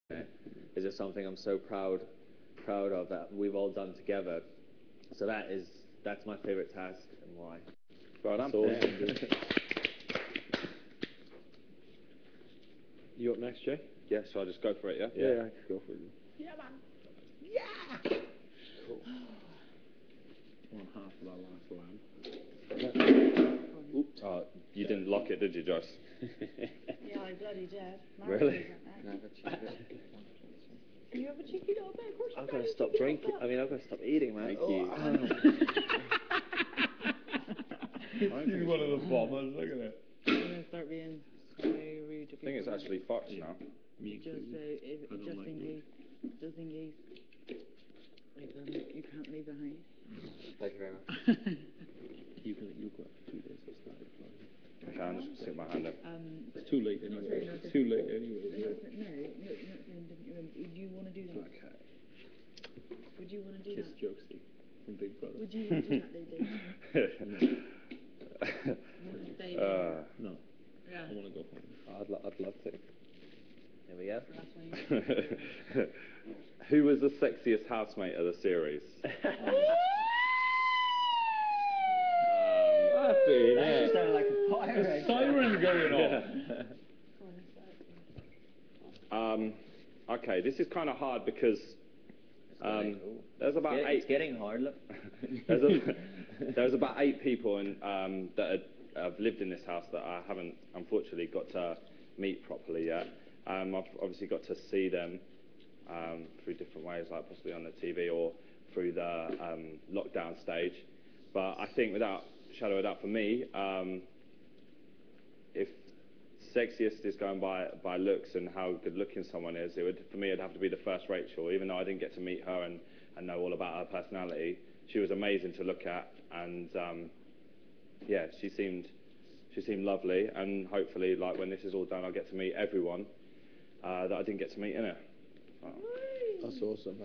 is just something I'm so proud of that we've all done together. So that's my favorite task and why. Well done. You up next, Jay? Yeah, so I just go for it, yeah? Yeah, go for it. Yeah, man. Yeah! Cool. One half of that last lamb. Oops. Oh, you didn't lock it, did you, Joyce? Yeah, I bloody did. Really? You have a cheeky little bit, of course. I've got to stop drinking. I mean, I've got to stop eating, man. Thank you. He's one of the bombers, look at it. I'm going to start being so rude to people. I think it's actually fucked now. Just in case. Just in case. You can't leave behind. Thank you very much. You've got 2 days to start it. Okay, I'm just going to stick my hand up. It's too late anyway. It's too late anyway. No, not saying different. Would you want to do that? Okay. Would you want to do Kiss that? Jokesy from Big Brother. Would you want to do that, though, Dave? No. Yeah. I want to go home. I'd love to. Here we go. Who was the sexiest housemate of the series? That sounded like a pirate. Siren going on. Okay, this is kind of hard because there's about It's getting hard, look. there's about 8 people that have lived in this house that I haven't, unfortunately, got to meet properly yet. I've obviously got to see them through different ways, like possibly on the TV or through the lockdown stage. But I think without shadow of a doubt for me, if sexiest is going by looks and how good looking someone is, for me it'd have to be the first Rachel. Even though I didn't get to meet her and know all about her personality, she was amazing to look at, and yeah, she seemed lovely. And hopefully, like when this is all done, I'll get to meet everyone that I didn't get to meet in it. That's awesome.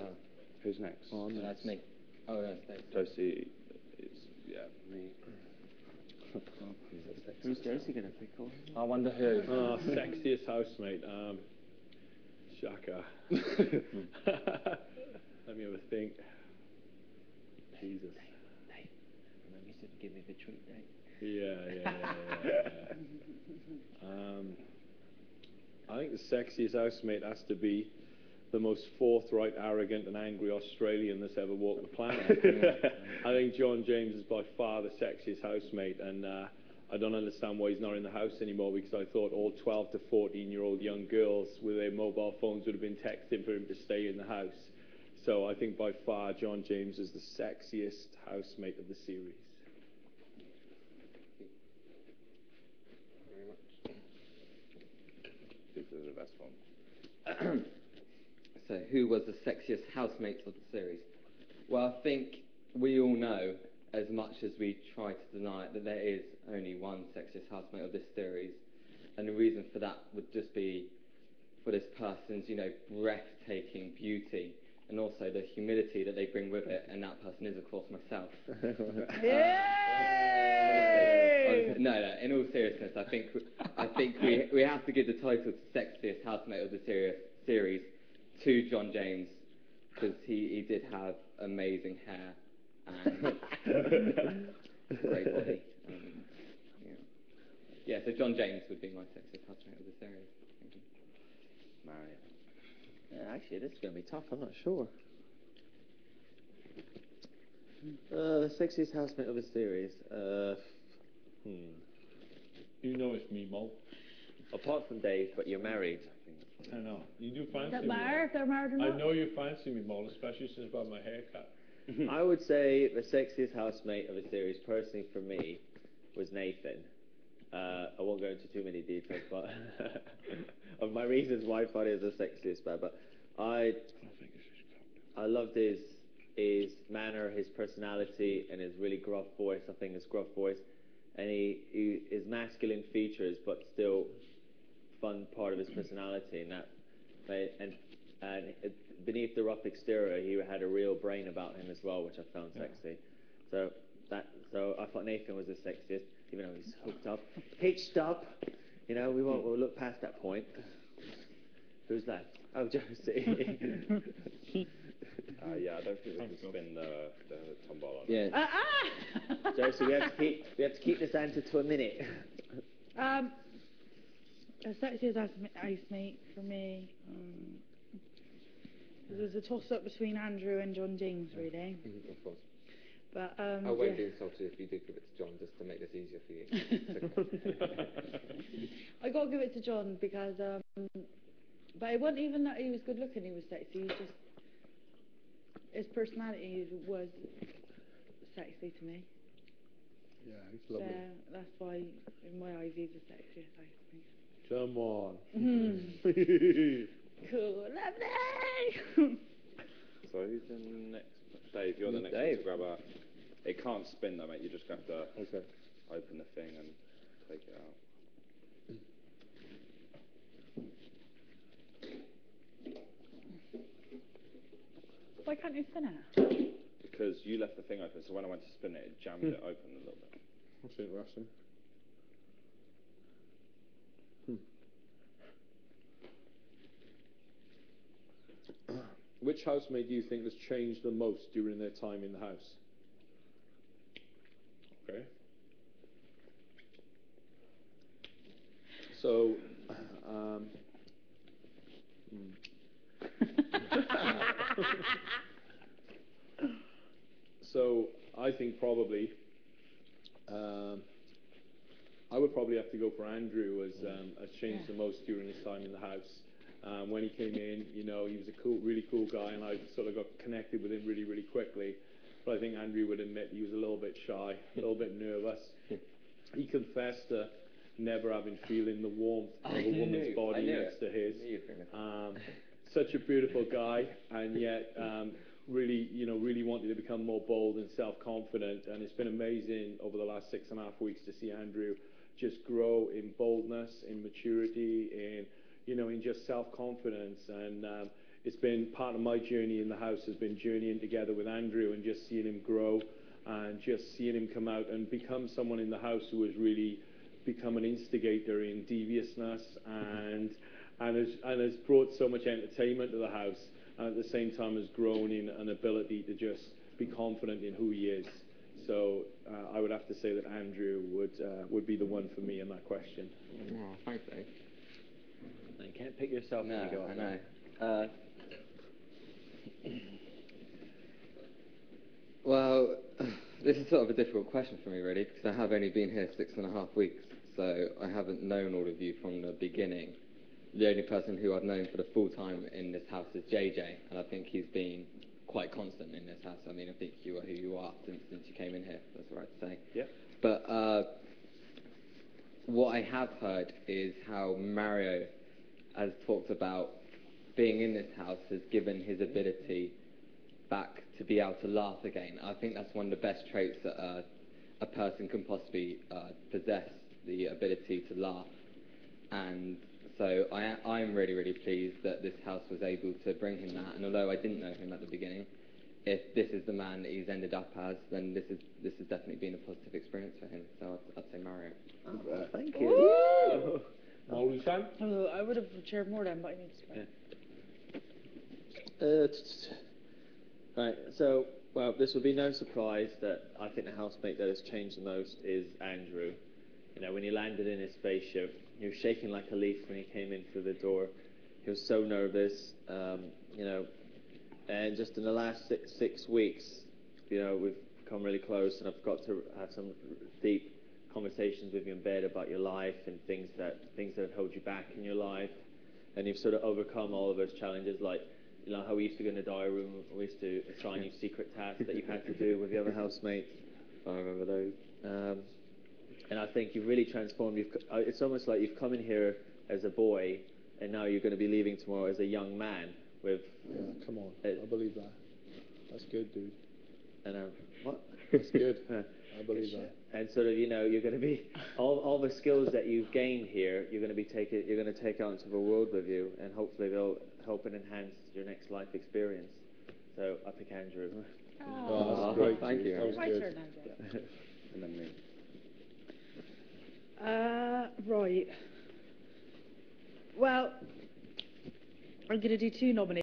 Who's next? Oh, That's me. Oh, that's thanks. Josie is, yeah, me. Who's Josie going to pick on? I wonder who. Sexiest housemate. Shaka. Let me have a think. Jesus. Dave. Remember you said give me the treat, Dave. Yeah. I think the sexiest housemate has to be the most forthright, arrogant and angry Australian that's ever walked the planet. I think John James is by far the sexiest housemate, and I don't understand why he's not in the house anymore, because I thought all 12 to 14-year-old young girls with their mobile phones would have been texting for him to stay in the house. So I think by far John James is the sexiest housemate of the series. This is the best one. So, who was the sexiest housemate of the series? Well, I think we all know, as much as we try to deny it, that there is only one sexiest housemate of this series. And the reason for that would just be for this person's, breathtaking beauty, and also the humility that they bring with it, and that person is, of course, myself. No, in all seriousness, I think we have to give the title to sexiest housemate of the series to John James, because he did have amazing hair and great body. Yeah, so John James would be my sexiest housemate of the series. Thank you. Marion. Yeah, actually, this is going to be tough. I'm not sure. The sexiest housemate of the series. You know it's me, Mo. Apart from Dave, but you're married. I know. You do fancy They're me. married or not? I know you fancy me, Mo, especially since I got my haircut. I would say the sexiest housemate of the series, personally for me, was Nathan. I won't go into too many details, but of my reasons why I thought he was the sexiest, but I loved his manner, his personality, and his really gruff voice. I think his gruff voice, and his masculine features, but still fun part of his personality, and beneath the rough exterior, he had a real brain about him as well, which I found sexy. So I thought Nathan was the sexiest, even though he's hooked up, hitched up. We'll look past that point. Who's left? Oh, Josie. Yeah, I don't think we can spin the tombol on Yeah. it. Josie, we have to keep this answer to a minute. A sexiest housemate for me. There's a toss-up between Andrew and John James, really. Of course. But I won't be yeah. insulted if you do give it to John, just to make this easier for you. I got to give it to John because, but it wasn't even that he was good looking, he was sexy. He was just, his personality was sexy to me. Yeah, he's So lovely. that's why, in my eyes, he's the sexiest housemate. Come on. Cool, lovely! So who's the next? Dave, you're the next one Dave. to grab a... It can't spin though, mate. You just have to Okay. open the thing and take it out. Why can't you spin it? Because you left the thing open, so when I went to spin it, it jammed it open a little bit. That's interesting. Which housemate do you think has changed the most during their time in the house? Okay. So, so I think probably I would probably have to go for Andrew as changed the most during his time in the house. When he came in, you know, he was a really cool guy, and I sort of got connected with him really, really quickly. But I think Andrew would admit he was a little bit shy, a little bit nervous. He confessed to never having feeling the warmth of a woman's body next to his. Such a beautiful guy, and yet really, you know, really wanted to become more bold and self-confident. And it's been amazing over the last 6.5 weeks to see Andrew just grow in boldness, in maturity, in, you know, in just self-confidence. And it's been part of my journey in the house has been journeying together with Andrew and just seeing him grow and just seeing him come out and become someone in the house who has really become an instigator in deviousness and has brought so much entertainment to the house, and at the same time has grown in an ability to just be confident in who he is. So I would have to say that Andrew would be the one for me in that question. Oh, thanks, Dave. You can't pick yourself No, when you go I on. know. Well, this is sort of a difficult question for me, really, because I have only been here 6.5 weeks, so I haven't known all of you from the beginning. The only person who I've known for the full time in this house is JJ, and I think he's been quite constant in this house. I mean, I think you are who you are since you came in here. That's all right to say. Yeah. But what I have heard is how Mario has talked about being in this house has given his ability back to be able to laugh again. I think that's one of the best traits that a person can possibly possess, the ability to laugh. And so I'm really, really pleased that this house was able to bring him that. And although I didn't know him at the beginning, if this is the man that he's ended up as, then this has definitely been a positive experience for him. So I'd say Mario. Oh, thank you. Maurice-Anne? Oh, I would have cheered more then, but I need to spin. Right, so, well, this will be no surprise that I think the housemate that has changed the most is Andrew. You know, when he landed in his spaceship, he was shaking like a leaf when he came in through the door. He was so nervous, you know, and just in the last six weeks, you know, we've become really close, and I've got to have some deep conversations with you in bed about your life and things that have held you back in your life, and you've sort of overcome all of those challenges, like, you know, how we used to go in the diary room, we used to assign you secret tasks that you had to do with the other housemates. I remember those. And I think you've really transformed. It's almost like you've come in here as a boy, and now you're going to be leaving tomorrow as a young man with... Yeah, come on. I believe that. That's good, dude. And what? That's good. I believe that. And sort of, you know, you're going to be all the skills that you've gained here. You're going to take out into the world with you, and hopefully they'll help and enhance your next life experience. So I pick Andrew. Oh, that's great. Thank you. That was My good. turn, Andrew. And then me. Right. Well, I'm going to do 2 nominations.